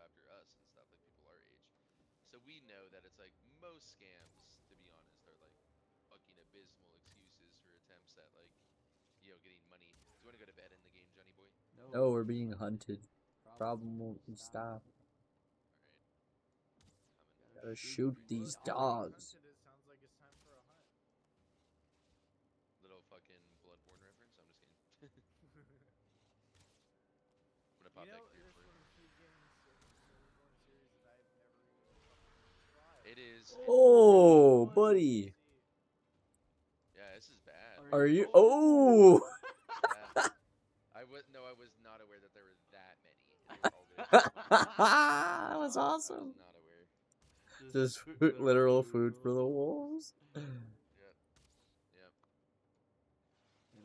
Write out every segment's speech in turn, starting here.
after us and stuff, like people our age. So we know that it's like most scams, to be honest, are like fucking abysmal excuses for attempts at like, getting money. Do you want to go to bed in the game, Johnny boy? No, we're being hunted. Problem won't stop. All right, coming. Gotta shoot Well, these if you're being dogs. hunted, it sounds like it's time for a hunt. Little fucking Bloodborne reference. I'm just kidding. I'm gonna You pop that know, clear there's for you. one of the few games in the Soulsborne series that I've never even fucking tried. It is. Oh, buddy. See, Yeah, this is bad. Are you? Oh! Yeah. I was not aware that there were that many, and they were all gonna come on. That was I was awesome. not aware. Just literal food for the wolves. Yep. Yep.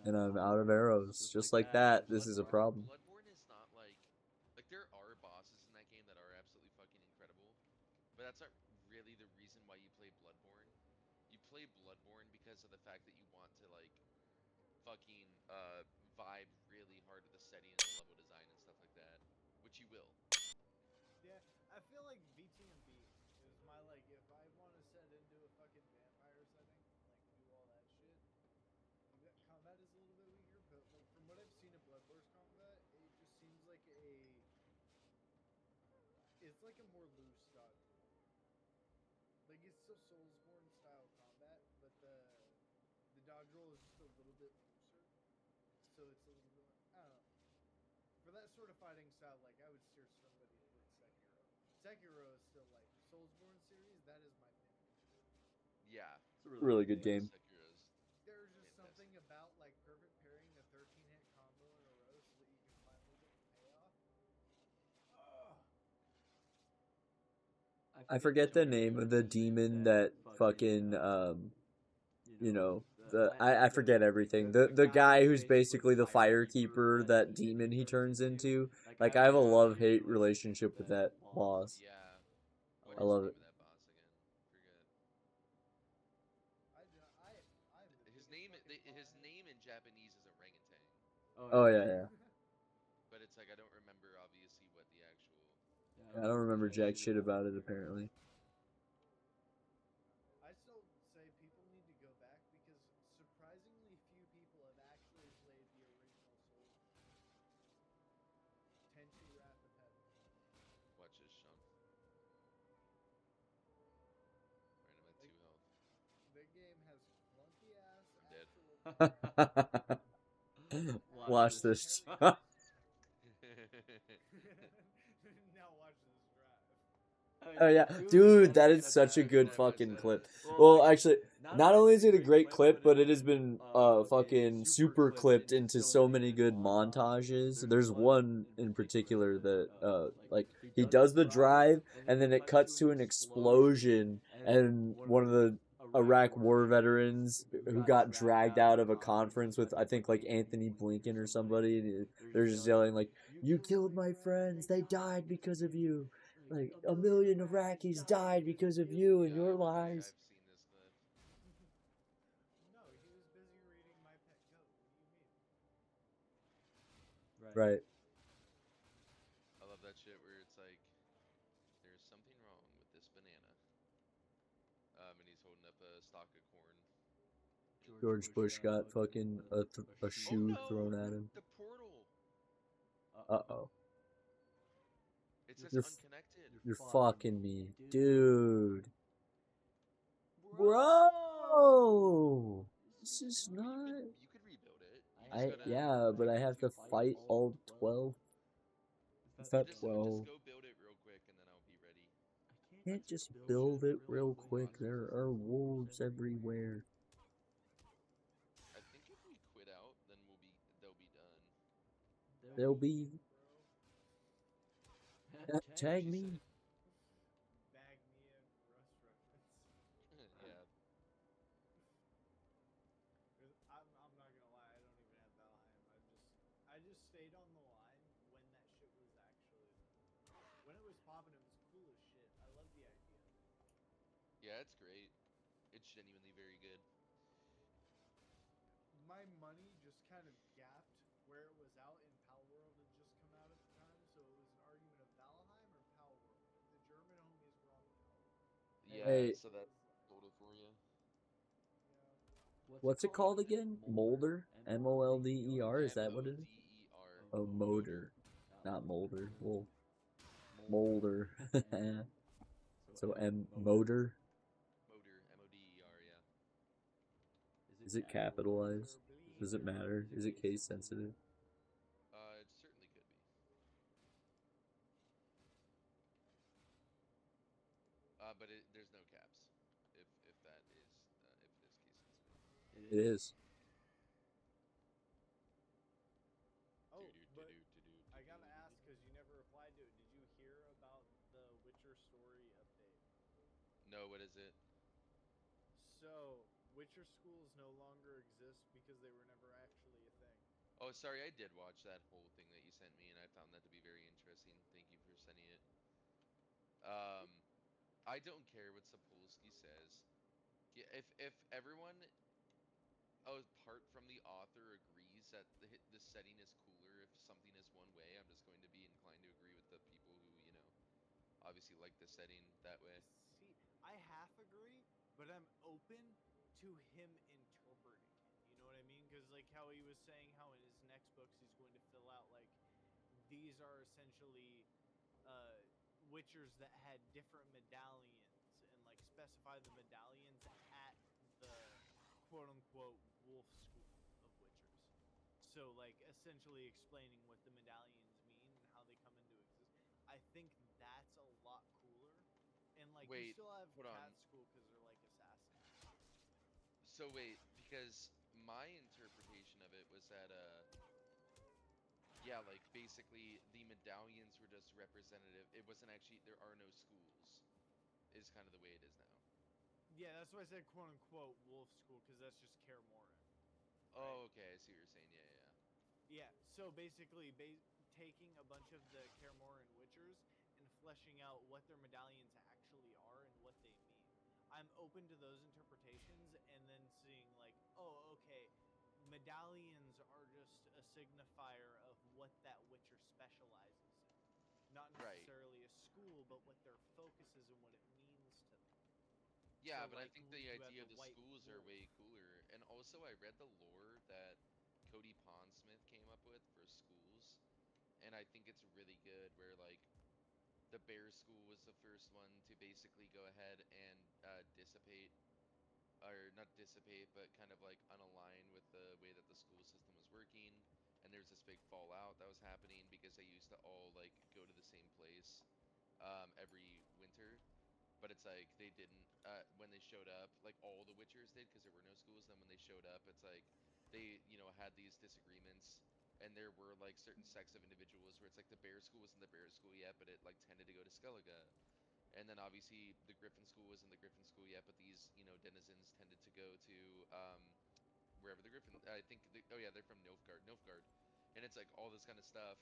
And I'm out of arrows. Just like that. This is a problem. Bloodborne is not like there are bosses in that game that are absolutely fucking incredible, but that's not really the reason why you play Bloodborne. You play Bloodborne because of the fact that you want to like fucking vibe really hard with the setting and the level design and stuff like that, which you will. yeah, I feel like VTMB is my like if I want to set into a fucking vampire setting, like do all that shit. Like that combat is a little bit weaker, but like from what I've seen of Bloodborne's combat, it just seems like it's like a more loose dodgeball. Like it's still Soulsborne style combat, but the dodge roll is just a little bit looser, so it's a little bit. I don't know. For that sort of fighting style, like I would steer somebody towards Sekiro. Sekiro is still like Soulsborne series. That is my pinnacle. Yeah. Really good game. Sekiro's There's just fantastic. something about like perfect pairing a 13 hit combo in a row so that you can finally get the payoff. Ugh. I forget the name of the demon that fucking I forget everything. The guy who's basically the fire keeper, that demon he turns into. Like I have a love hate relationship with that boss. Yeah. What I is the love name it. of that boss again? Forget. I'm the His biggest name fucking his pothead. name in Japanese is orangutan, Oh yeah, yeah. but it's like I don't remember obviously what the actual I don't remember jack shit official. about it apparently. I still say people need to go back because surprisingly few people have actually played the original Soulsborne. Tenchi Wrath of Heaven. Watch this, Sean. Alright, I'm at Like 2 health. the game has clunky ass I'm dead. actual combat. Watch Absolute this. hilarious. Now watch this drive. Oh yeah, dude, that is such a good That was fucking clip. Well, actually, not only is it a great clip, but it has been fucking super clipped into so many good montages. There's one in particular that like he does the drive and then it cuts to an explosion and one of the Iraq war veterans who got dragged out of a conference with I think like Anthony Blinken or somebody and they're just yelling like you killed my friends, they died because of you. Like a million Iraqis died because of you and Yeah, your I think lies. I've seen this clip. No, he was busy reading My Pet Goat. What do you mean? Right. I love that shit where it's like there's something wrong with this banana. And he's holding up a stalk of corn. George Bush got fucking a Oh shoe no! thrown at him. The portal. Uh oh. It says You're unconnected. you're fucking me, dude. Bro, this is But not. you could rebuild it. You just gotta Yeah, but I have to fight all 12. It's not just 12. go build it real quick and then I'll be ready. Can't just build it real quick. There are wolves everywhere. I think if we quit out, then they'll be done. They'll be. Bro. Tag She said me. it. Bag me in Rust reference. Yeah. I'm not gonna lie, I don't even have Valheim. I just stayed on the line when that shit was actually when it was popping. It was cool as shit. I love the idea. Yeah, it's great. It's genuinely very good. My money just kind of gapped where it was out, and Pal World had just come out at the time, so it was an argument of Valheim or Pal Yeah, Hey, so that's total for you. Yeah. what's it called again? Molder? Molder? Is that what it is? Modder. Oh, Motor. motor, not molder. Well, molder. So motor. Motor. Moder. Yeah. Is it capitalized? Does it matter? Is it case sensitive? It certainly could be. But there's no caps. If that is if it is case sensitive. It is. Oh, but Do-do-do-do-do-do. I gotta ask because you never replied to it. Did you hear about the Witcher story update? No, what is it? So, Witcher schools no longer exist because they were never actually a thing. Oh, sorry, I did watch that whole thing that you sent me, and I found that to be very interesting. Thank you for sending it. I don't care what Sapolsky says. If everyone, apart from the author, agrees that the setting is cooler if something is one way, I'm just going to be inclined to agree with the people who, obviously like the setting that way. See, I half agree, but I'm open to him interpreting it. You know what I mean? Because like how he was saying, how in his next books he's going to fill out like these are essentially uh, Witchers that had different medallions and like specify the medallions at the quote unquote wolf school of Witchers. So like essentially explaining what the medallions mean and how they come into existence. I think that's a lot cooler. And like you Wait, still have hold on. cat school because they're like assassins. So wait, because my interpretation of it was that yeah, like basically the medallions were just representative. It wasn't actually there are no schools is kind of the way it is now. Yeah, that's why I said quote unquote wolf school because that's just Kaer Morhen, right? Oh, okay, I see what you're saying. Yeah, yeah. Yeah, so basically, taking a bunch of the Kaer Morhen Witchers and fleshing out what their medallions actually are and what they mean. I'm open to those interpretations and then seeing, like, oh, okay, medallions are just a signifier of what that Witcher specializes in. Not Right. necessarily a school, but what their focus is and what it means to them. Yeah, So, but I like, think the you have idea the of the White schools are Wolf. way cooler. And also, I read the lore that Cody Pondsmith came up with for schools, and I think it's really good. Where like the Bear School was the first one to basically go ahead and dissipate, or not dissipate, but kind of like unalign with the way that the school system was working. And there's this big fallout that was happening because they used to all like go to the same place every winter, but it's like they didn't when they showed up, like all the Witchers did because there were no schools. Then when they showed up, it's like they had these disagreements, and there were like certain sects of individuals where it's like the Bear School wasn't the Bear School yet, but it like tended to go to Skellige. And then obviously the Griffin School wasn't the Griffin School yet, but these denizens tended to go to wherever the Griffin. I think oh yeah, they're from Nilfgaard, and it's like all this kind of stuff,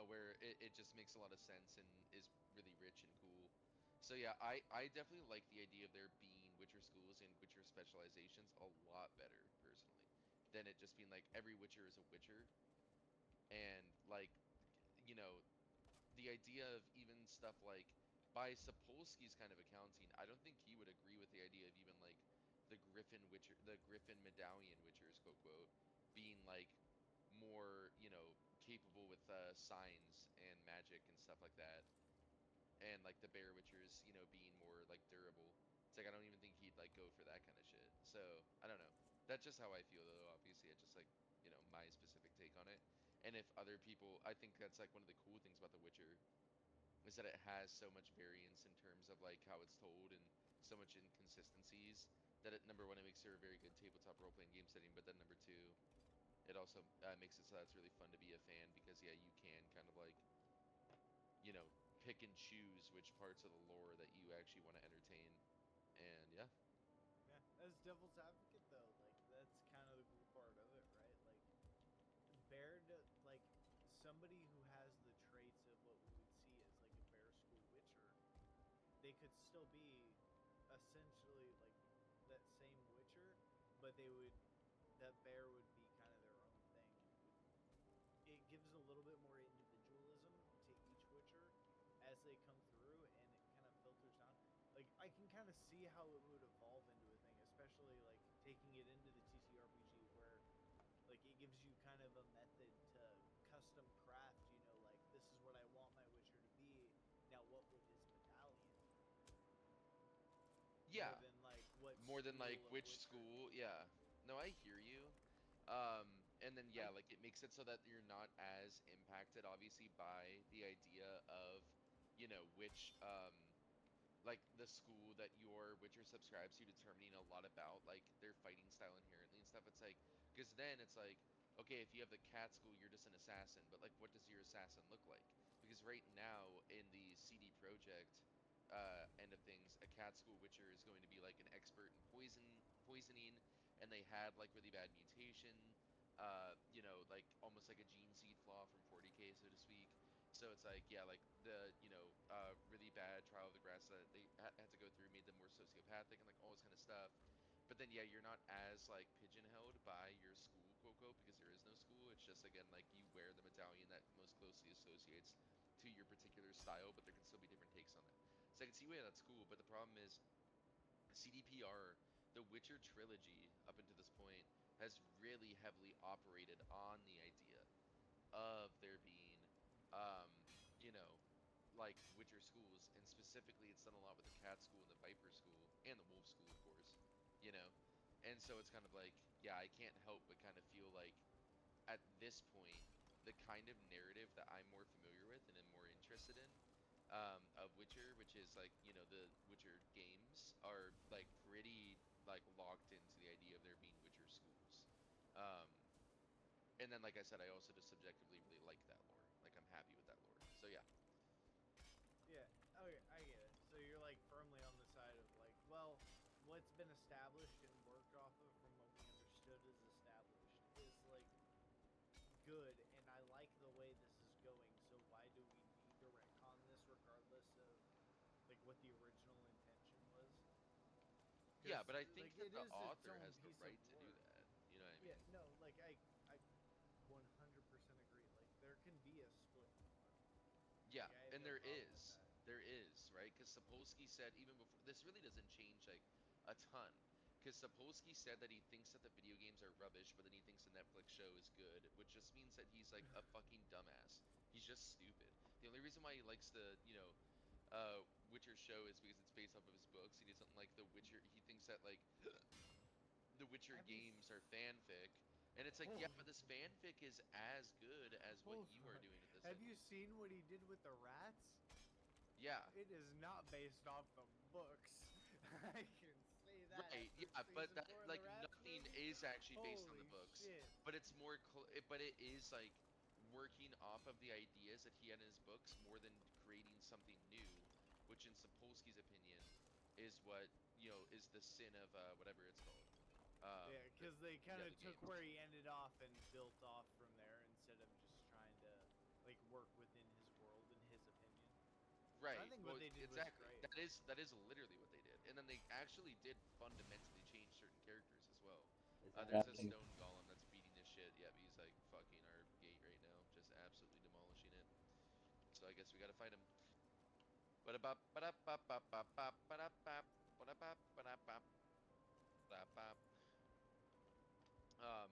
where it just makes a lot of sense and is really rich and cool. So yeah, I definitely like the idea of there being Witcher schools and Witcher specializations a lot better personally than it just being like every Witcher is a Witcher. And like you know the idea of even stuff like by Sapolsky's kind of accounting, I don't think he would agree with the idea of even like the Griffin medallion Witchers, quote quote, being like more, capable with signs and magic and stuff like that, and like the Bear Witchers, being more like durable. It's like I don't even think he'd like go for that kind of shit. So I don't know. That's just how I feel though. Obviously, it's just like my specific take on it. And if other people, I think that's like one of the cool things about The Witcher is that it has so much variance in terms of like how it's told and so much inconsistencies that it number one it makes it a very good tabletop role playing game setting, but then number two it also makes it so that it's really fun to be a fan because yeah you can kind of like you know pick and choose which parts of the lore that you actually want to entertain, and yeah. Yeah, as devil's advocate though, like that's kind of the cool part of it, right? Like like somebody who has the traits of what we would see as like a bear school witcher, they could still be essentially like that same witcher, but they would that bear would be kind of their own thing, and it gives a little bit more individualism to each witcher as they come through, and it kind of filters down. Like I can kind of see how it would evolve into a thing, especially like taking it into the TTRPG where like it gives you kind of a method to custom craft, you know, like this is what I want my Witcher to be. Now what would his medallion more Yeah, than like what more than like school of which Witcher? school. Yeah. No, I hear you. And then yeah, I like it makes it so that you're not as impacted obviously by the idea of, which like the school that your Witcher subscribes to determining a lot about like their fighting style inherently and stuff. It's like because then it's like okay, if you have the cat school, you're just an assassin, but like what does your assassin look like? Because right now in the CD Projekt end of things, a cat school Witcher is going to be like an expert in poisoning, and they had like really bad mutation, like almost like a gene seed flaw from 40K, so to speak. So it's like, yeah, like the, really bad trial of the grass that they had to go through made them more sociopathic and like all this kind of stuff. But then, yeah, you're not as like pigeonholed by your school, quote unquote, because there is no school. It's just, again, like you wear the medallion that most closely associates to your particular style, but there can still be different takes on it. So I can see why that's cool, but the problem is CDPR, the Witcher trilogy, up until this point, has really heavily operated on the idea of there being, um, you know, like Witcher schools, and specifically, it's done a lot with the Cat School and the Viper School and the Wolf School, of course, you know, and so it's kind of like, yeah, I can't help but kind of feel like at this point, the kind of narrative that I'm more familiar with and am more interested in, of Witcher, which is like, the Witcher games are like pretty like locked into the idea of there being Witcher schools. Um, and then, like I said, I also just subjectively really like that lore. Like, I'm happy with that lore. So yeah. Yeah, okay, I get it. So you're like firmly on the side of like, well, what's been established and worked off of from what we understood is established is like good, and I like the way this is going. So why do we need to retcon this, regardless of like what the original intention was? Yeah, Because but I like think that it the is its author own has the piece of right to do work. that. You know what I Yeah, mean? no, like I 100% agree. Like there can be a split tomorrow. Yeah, Like I have and no there problem with is. that. There is, right? Because Sapolsky said even before this really doesn't change like a ton. Because Sapolsky said that he thinks that the video games are rubbish, but then he thinks the Netflix show is good, which just means that he's like a fucking dumbass. He's just stupid. The only reason why he likes the, Witcher show is because it's based off of his books. He doesn't like the Witcher. He thinks that like the Witcher Have you? games are fanfic. And it's like, yeah, Hold but this fanfic is as good as what Hold you are on. doing at this Have you sentence. seen what he did with the rats? Yeah. It is not based off the books. I can say that Right, after yeah, but season that 4 of the like Rats nothing movie. is actually based on the Holy books, shit. but it's more but it is like working off of the ideas that he had in his books more than creating something new, which in Sapolsky's opinion is what, is the sin of whatever it's called. Yeah, The because they kind yeah, of the took games. where he ended off and built off from there instead of just trying to like work within his world in his opinion. So I Right. think what Well, they did was exactly. great. That is literally what they did. And then they actually did fundamentally change certain characters as well. There's a Exactly. stone golem that's beating this shit. Yep, he's like fucking our gate right now, just absolutely demolishing it. So I guess we gotta fight him. Ba-da-bop, ba-da-bop, bop, bop, bop, ba-da-bop, ba-da-bop, ba-da-bop, ba-da-bop. Um,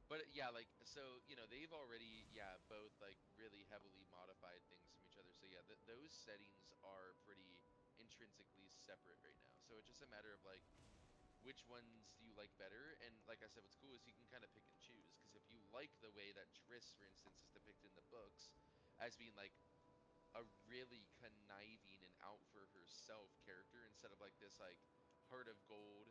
but yeah, like so, they've already, yeah, both like really heavily modified things from each other. So yeah, those settings are pretty intrinsically separate right now. So it's just a matter of like which ones do you like better? And like I said, what's cool is you can kind of pick and choose. Because if you like the way that Triss, for instance, is depicted in the books as being like a really conniving and out for herself character instead of like this like heart of gold,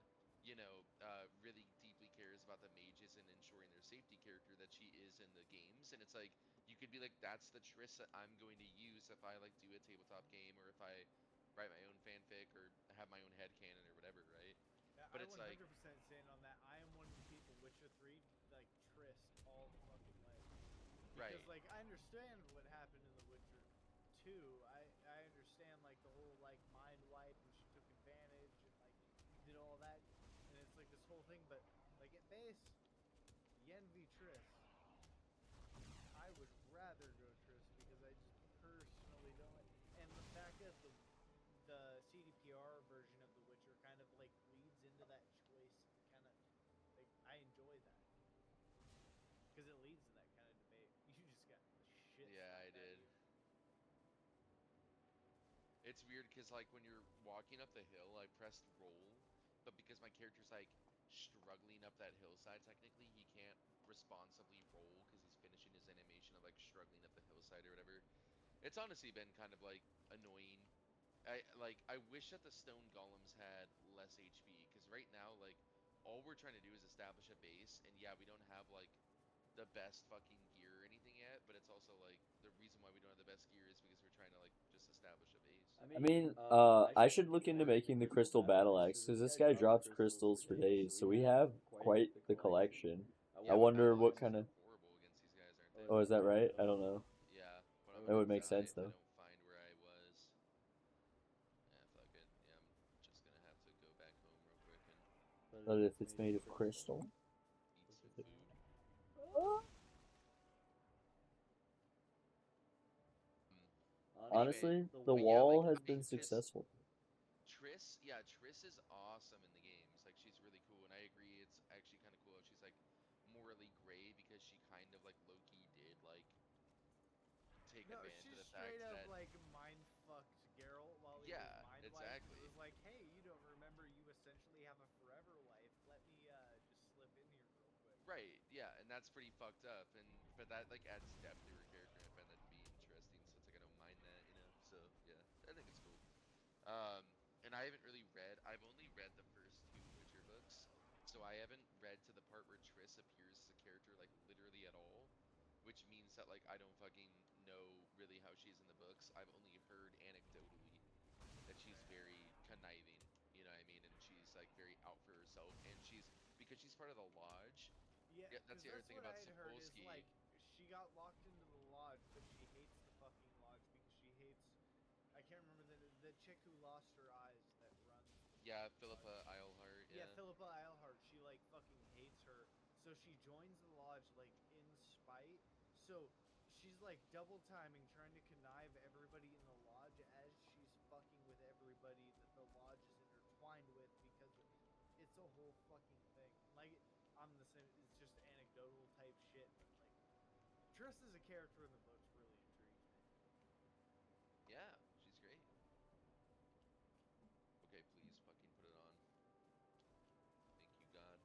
really deeply cares about the mages and ensuring their safety character that she is in the games. And it's like you could be like, that's the Triss that I'm going to use if I like do a tabletop game or if I write my own fanfic or have my own head canon or whatever, right? Yeah, But I it's like 100% stand on that. I am one of the people Witcher 3 like Trist all the fucking way. Because right, like I understand what happened in The Witcher 2. I understand like the whole like mind wipe and she took advantage and like did all that and it's like this whole thing, but like at base, Yen v Triss, I would rather go Triss because I just personally don't like, and the fact that the CDPR because it leads to that kind of debate. You just got the shit. Yeah, I slapped out of did. you. It's weird because like when you're walking up the hill, I pressed roll, but because my character's like struggling up that hillside, technically he can't responsibly roll because he's finishing his animation of like struggling up the hillside or whatever. It's honestly been kind of like annoying. I wish that the stone golems had less HP because right now like all we're trying to do is establish a base, and yeah, we don't have like the best fucking gear or anything yet, but it's also like the reason why we don't have the best gear is because we're trying to like just establish a base. I mean, I should look into making the crystal battle axe because this guy drops crystals for days, so we have quite the collection. I Yeah, but wonder battle what axes kind are of. horrible against these guys, aren't they? Oh, is that right? I don't know. Yeah, but I'm That gonna would make die sense if I though. don't find where I was. Yeah, fuck it. Yeah, I'm just gonna have to go back home real quick and But if it's made of crystal. eat some food. Hmm. Anyway, Honestly, the but yeah, like wall has been because successful. Triss, yeah, Triss is awesome in the games. Like she's really cool, and I agree. It's actually kind of cool. How she's like morally gray because she kind of like Loki did like take No, advantage of she's the straight fact up that like mind fucked Geralt while he was yeah, mind wiped. It exactly. was like, hey, you don't remember you essentially have a forever life. Let me just slip in here real quick. Right, yeah, and that's pretty fucked up, and but that like adds depth to her character, and I find that to be interesting. So it's like I don't mind that, you know. So yeah, I think it's cool. And I haven't really read. I've only read the first two Witcher books, so I haven't read to the part where Triss appears as a character like literally at all, which means that like I don't fucking know really how she's in the books. I've only heard anecdotally that she's very conniving, you know what I mean, and she's like very out for herself, and she's because she's part of the lodge. Yeah, Yeah, that's because the other that's thing what about I had heard is Sapolsky. like she got locked into the lodge, but she hates the fucking lodge because she hates. I can't remember the chick who lost her eyes that runs the Yeah, fucking lodge. Philippa Eilhart. Yeah, Yeah, Philippa Eilhart. She like fucking hates her, so she joins the lodge like in spite. So she's like double timing, trying to connive everybody in the lodge as she's fucking with everybody that the lodge is intertwined with because it's a whole fucking thing. Like I'm the same. It's just anecdotal type shit, but like Triss as a character in the books really intrigues me. yeah, she's great. Okay, please fucking put it on. Thank you, God.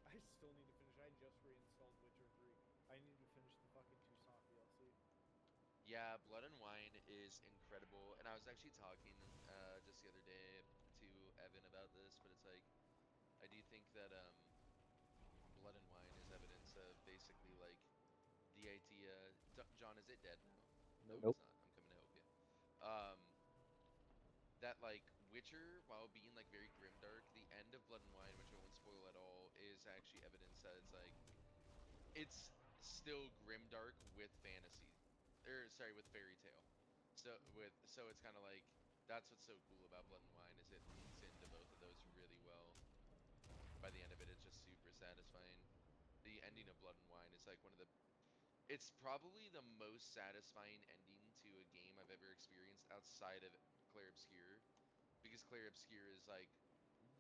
I still need to finish. I just reinstalled Witcher 3. I need to finish the fucking Toussaint DLC. Yeah, Blood and Wine is incredible, and I was actually talking just the other day to Evan about this, but it's like I do think that Blood and Wine is evidence of basically like the idea. John, is it dead now? No, it Nope. is not. I'm coming to help you. Um, that like Witcher, while being like very grimdark, the end of Blood and Wine, which I won't spoil at all, is actually evidence that it's still grimdark with fantasy, or sorry, with fairy tale. So it's kind of like that's what's so cool about Blood and Wine is it leans into both of those really well. By the end of it, it's just super satisfying. The ending of Blood and Wine is like one of the it's probably the most satisfying ending to a game I've ever experienced outside of Clair Obscur, because Clair Obscur is like,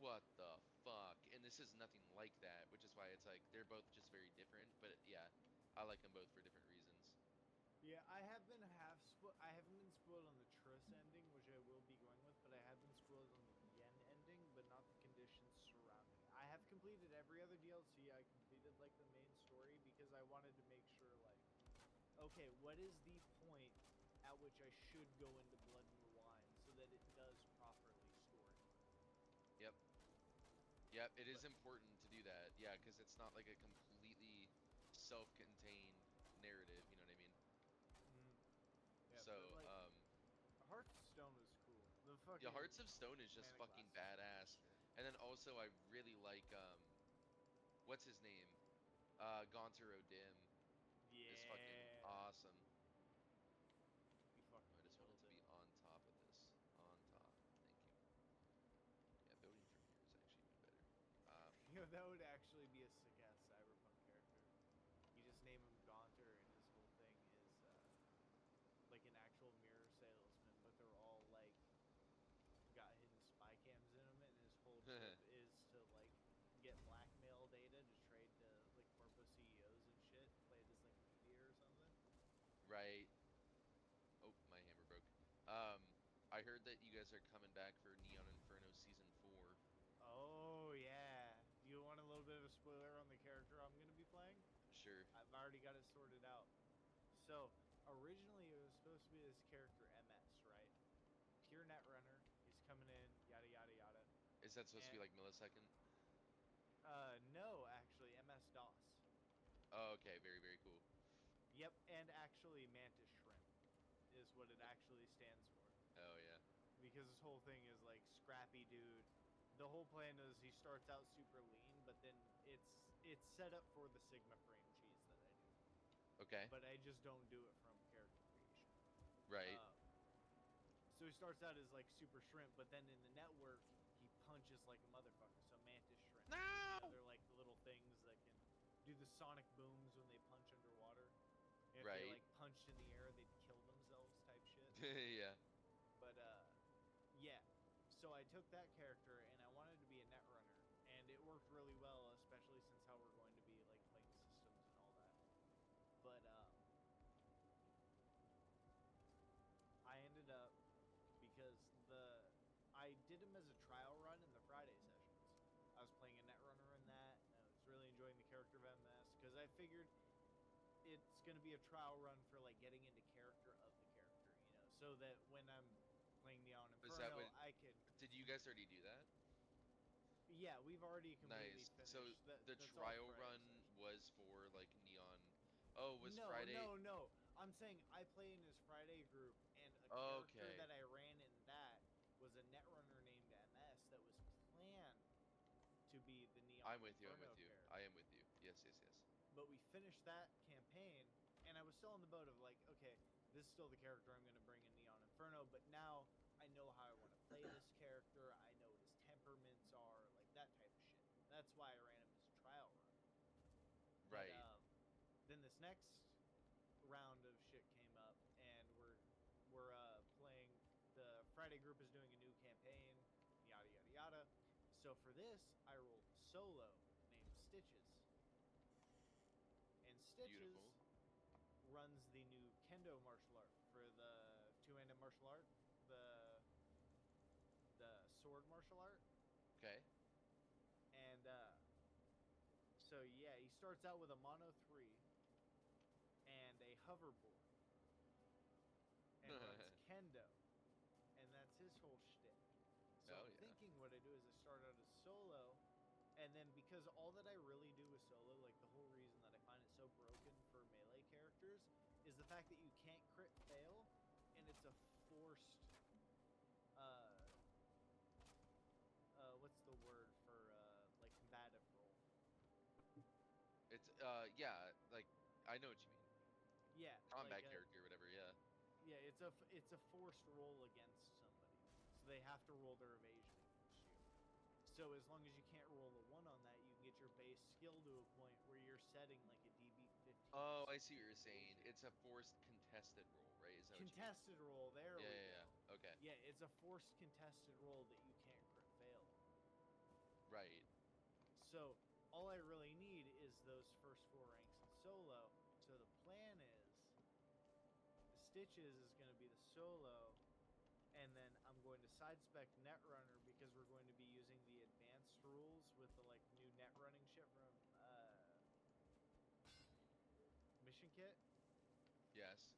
what the fuck? And this is nothing like that, which is why it's like they're both just very different. But yeah, I like them both for different reasons. Yeah, I haven't been spoiled on the Triss ending, which I will be going with, but I have been spoiled on the Yen ending, but not the conditions surrounding it. I have completed every other DLC. I completed like the main story because I wanted to make sure like, okay, what is the point at which I should go into Blood and Wine so that it does properly storyline. Yep, yep. It But is important to do that. Yeah, because it's not like a completely self-contained narrative. You know what I mean? mm, yeah, So, but like Hearthstone was cool. The yeah, fucking Hearts of Stone is just Mana fucking Glasses were the badass. shit. And then also, I really like what's his name? Gaunter O'Dim is fucking Yeah, awesome. he fucking I just wanted killed to it. be on top of this. On top. Thank you. Yeah, building from here is actually even better. You know, that would actually be a sick ass cyberpunk character. You just name him Gaunter, and his whole thing is like an actual mirror salesman, but they're all like got hidden spy cams in them, and his whole trip is to like get blackmail data to trade to like corpo CEOs that you guys are coming back for Neon Inferno Season 4. Oh yeah. Do you want a little bit of a spoiler on the character I'm gonna be playing? Sure. I've already got it sorted out. So originally it was supposed to be this character MS, right? Pure Netrunner. He's coming in, yada yada yada. Is that supposed to be And like millisecond? no, actually MS DOS. Oh, okay. Very, very cool. Yep, and actually Mantis Shrimp is what it actually stands for. Oh, yeah. Because this whole thing is like scrappy dude. The whole plan is he starts out super lean, but then it's set up for the Sigma frame cheese that I do. Okay. But I just don't do it from character creation. Right. So he starts out as like super shrimp, but then in the network he punches like a motherfucker. So Mantis Shrimp. No! They're like the little things that can do the sonic booms when they punch underwater. And if Right. they like punched in the air, they'd kill themselves type shit. Yeah. But yeah. So I took that character and I wanted to be a Netrunner, and it worked really well, especially since how we're going to be like playing systems and all that. But I ended up because I did him as a trial run in the Friday sessions. I was playing a Netrunner in that, and I was really enjoying the character of MS because I figured it's going to be a trial run for like getting into character of the character, you know, so that when I'm playing Neon Is that Inferno, what? I can. Did you guys already do that? Yeah, we've already completely Nice. finished. So the That's all trial Friday run sessions. was for like Neon. Oh, was No, Friday? no. I'm saying I play in his Friday group, and a character Okay. that I ran in that was a Netrunner named MS that was planned to be the Neon I'm with you. I'm Inferno with you. character. I am with you. Yes, yes, yes. But we finished that campaign, and I was still on the boat of like, okay, this is still the character I'm going to bring in Neon Inferno, but now I know how I want to play this character. I know what his temperaments are, like that type of shit. That's why I ran him as a trial run. But Right. then this next round of shit came up, and we're playing. The Friday group is doing a new campaign, yada yada yada. So for this, I rolled solo named Stitches, and Stitches Beautiful. runs the new kendo martial art for the two-handed martial art, the sword martial art. Okay. And so yeah, he starts out with a mono 3 and a hoverboard and runs kendo, and that's his whole shtick. So Oh, I'm yeah. thinking what I do is I start out as solo, and then because all that I really do is solo, like the whole reason that I find it so broken for melee characters is the fact that you can't crit fail, and it's a forced what's the word for like combative roll? It's yeah, like I know what you mean. Yeah, Combat like character, whatever. Yeah. yeah, it's a forced roll against somebody, so they have to roll their evasion against you. So as long as you can't roll a 1 on that, you can get your base skill to a point where you're setting like a DB 15. Oh, I see what you're saying. It's a forced contested roll, right? Is that what you mean? Contested roll. There Yeah, we yeah, go. yeah. Okay. Yeah, it's a forced contested roll that you can't crit fail. Right. So all I really need is those first 4 ranks in solo. So the plan is the Stitches is going to be the solo, and then I'm going to side spec Netrunner because we're going to be using the advanced rules with the like new net running shit from Mission Kit. Yes.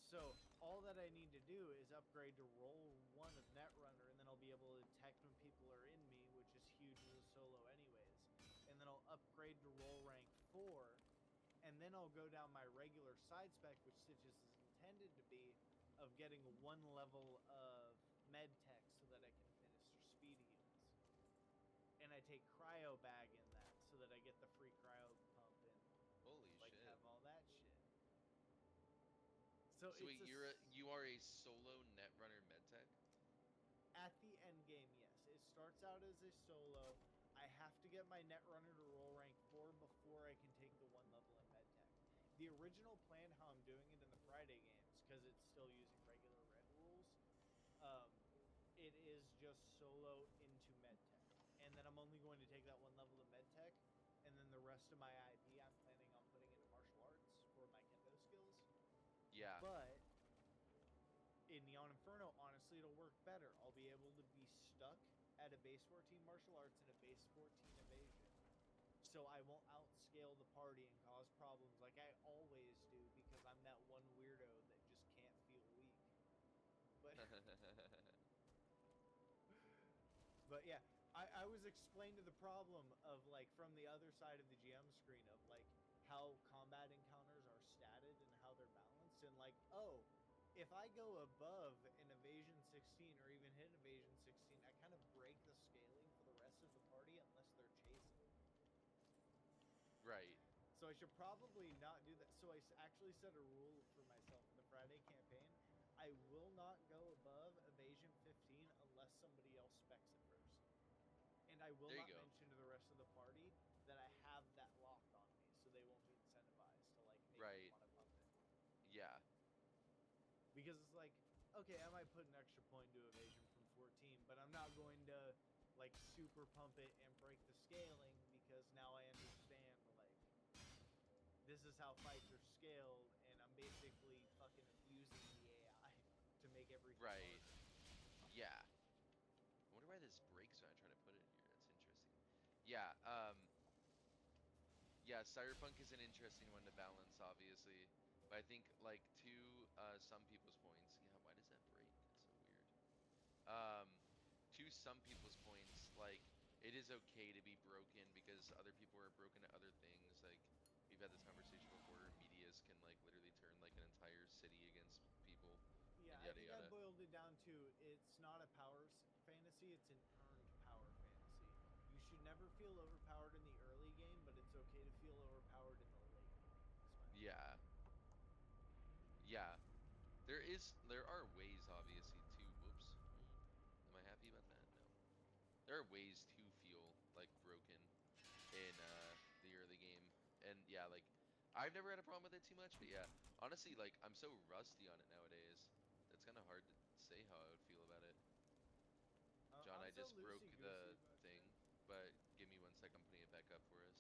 So all that I need to do is upgrade to roll 1 of Netrunner, and then I'll be able to detect when people are in me, which is huge as a solo anyways. And then I'll upgrade to roll rank 4, and then I'll go down my regular side spec, which Stitches is intended to be, of getting 1 level of med tech so that I can administer speedy units. And I take cryo bag in that so that I get the free cryo pump and Holy like shit. have all that shit. So So wait, it's you are a solo Netrunner medtech? at the end game, yes. It starts out as a solo. I have to get my Netrunner to roll rank 4 before I can take the 1 level in medtech. The original plan, how I'm doing it in the Friday games, because it's still using regular red rules, it is just solo into medtech. And then I'm only going to take that 1 level of medtech, and then the rest of my IP I'm planning on putting into martial arts for my kendo skills. Yeah. But in Neon Inferno, honestly, honestly, it'll work better. I'll be able to be stuck at a base 14 martial arts and a base 14 evasion. So I won't outscale the party and cause problems like I always do because I'm that one weirdo that just can't feel weak. But but yeah, I was explained to the problem of like from the other side of the GM screen of like how combat encounters are statted and how they're balanced and like, oh, if I go above an evasion 16 or even hit evasion 16, I kind of break the scaling for the rest of the party unless they're chasing. Right. So I should probably not do that. So I actually set a rule for myself in the Friday campaign. I will not go above evasion 15 unless somebody else specs it first. And I will There you not go. mention to the rest of the party that I have that locked on me, so they won't be incentivized to like make me Right. want to pump it. Yeah. Because it's like, okay, I might put an extra point into evasion from 14, but I'm not going to like super pump it and break the scaling because now I understand like this is how fights are scaled, and I'm basically fucking abusing the AI to make everything Right. harder. Yeah. I wonder why this breaks when I try to put it in here. That's interesting. Yeah. Yeah. Cyberpunk is an interesting one to balance, obviously, but I think like to some people's points. Yeah. Why does that break? That's so weird. To some people's points, like it is okay to be broken because other people are broken at other things. Like we've had this conversation before. Medias can like literally turn like an entire city against people, Yeah, and I yada think I yada. boiled it down to it's not a power fantasy, it's an earned power fantasy. You should never feel overpowered in the early game, but it's okay to feel overpowered in the late game. Is my opinion. Yeah. Yeah. There are ways obviously to whoops. Am I happy about that? No. There are ways to feel like broken in the early game. And yeah, like I've never had a problem with it too much, but yeah, honestly, like I'm so rusty on it nowadays. It's kind of hard to say how I would feel about it. John, I'm I so just broke loosey goosey the about thing, shit. but give me 1 sec. I'm putting it back up for us.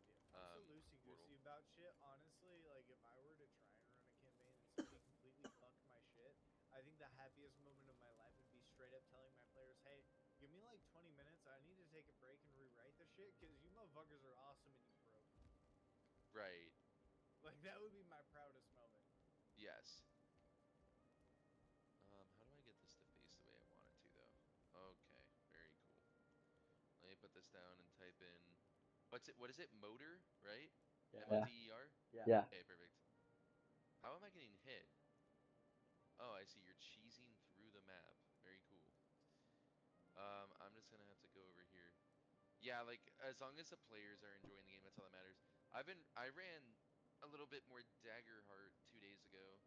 Yeah, I'm so loosey Portal. goosey about shit. Honestly, like if I were to try and run a campaign and somebody completely fucked my shit, I think the happiest moment of my life would be straight up telling my players, "Hey, give me like 20 minutes. I need to take a break and rewrite the shit because you motherfuckers are awesome and you broke me." Right. Like that would be my proudest moment. Yes. How do I get this to face the way I want it to though? Okay, very cool. Let me put this down and type in what's it? What is it? Motor, right? Yeah. MOTER? Yeah. Okay, perfect. How am I getting hit? Oh, I see. You're cheesing through the map. Very cool. I'm just gonna have to go over here. Yeah, like as long as the players are enjoying the game, that's all that matters. I ran a little bit more Daggerheart 2 days ago,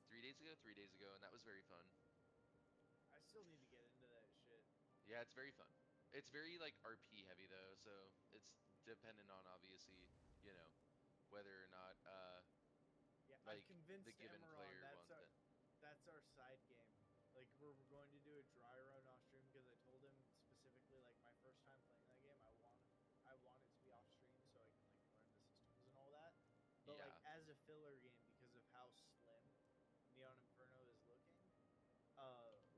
3 days ago, 3 days ago, and that was very fun. I still need to get into that shit. Yeah, it's very fun. It's very like RP heavy though, so it's dependent on obviously, you know, whether or not Yeah, I've like the convinced given Emeron player wants it. that's our side game. Like we're going to do a dry run off stream because I told him specifically like my first time playing that game, I want it to be off stream so I can like learn the systems and all that. But like Yeah, as a filler game because of how slim Neon Inferno is looking,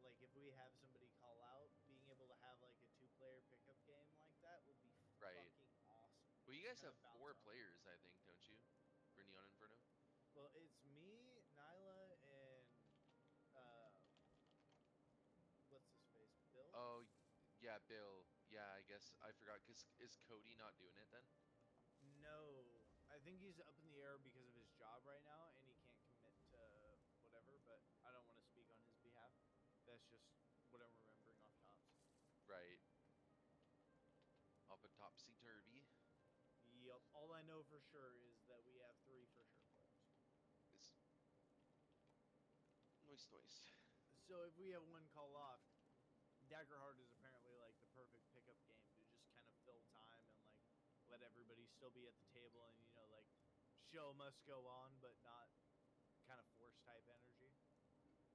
like if we have somebody call out, being able to have like a two-player pickup game like that would be right. fucking awesome. Well, you Just guys kind have of bounce 4 off. players, I think, don't you? For Neon Inferno? Well, it's me, Nyla, and uh, what's his face, Bill? Oh, yeah, Bill. Yeah, I guess I forgot. Cause is Cody not doing it then? No, I think he's up in the air because of his job right now, and he can't commit to whatever. But I don't want to speak on his behalf. That's just what I'm remembering off tops. Right. Up a topsy turvy. Yep. All I know for sure is that we have 3 for sure players. It's noise, noise. So if we have one call off, Daggerheart is apparently like the perfect pickup game to just kind of fill time and like let everybody still be at the table and like show must go on, but not kind of force type energy.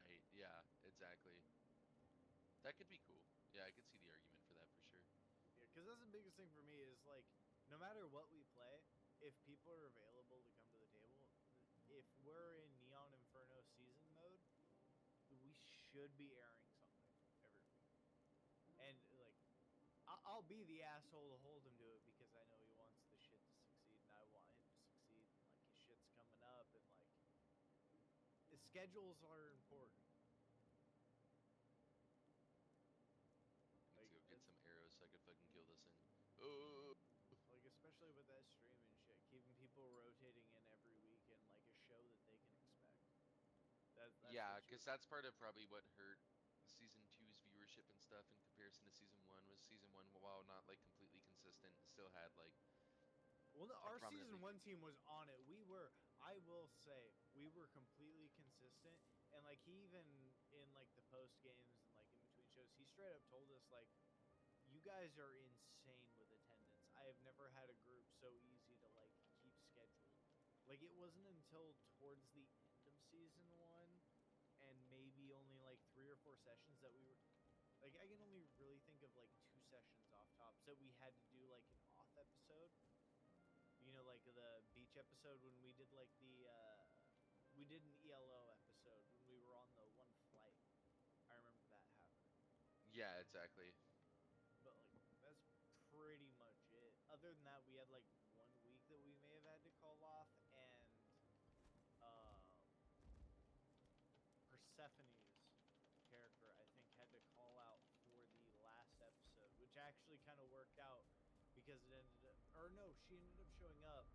Right. Yeah. Exactly. That could be cool. Yeah, I could see the argument for that for sure. Yeah, because that's the biggest thing for me is like no matter what we play, if people are available to come to the table, if we're in Neon Inferno season mode, we should be airing something every week. And like, I'll be the asshole to hold him to it because I know he wants the shit to succeed, and I want him to succeed. And like his shit's coming up, and like his schedules are important. Let's Like go get some arrows so I can fucking kill this thing. Oh, like especially with that streaming shit, keeping people rotating in every week and like a show that they can expect. That's yeah, what because that's part of probably what hurt season two's viewership and stuff in comparison to season one. Was season one, while not like completely consistent, still had like Well, no, a our prominent season lead. one team was on it. I will say, we were completely consistent. And like he even in like the post games and like in between shows, he straight up told us like, you guys are insane with attendance. I have never had a group so easy to like keep scheduled. Like it wasn't until towards the end of season one and maybe only like 3 or 4 sessions that we were like, I can only really think of like 2 sessions off tops that we had to do like an off episode, like the beach episode when we did like we did an ELO episode when we were on the one flight. I remember that happening. Yeah, exactly. But like that's pretty much it. Other than that, we had like 1 week that we may have had to call off, and um Persephone's character I think had to call out for the last episode, which actually kind of worked out because it ended up, or no, she ended up showing up,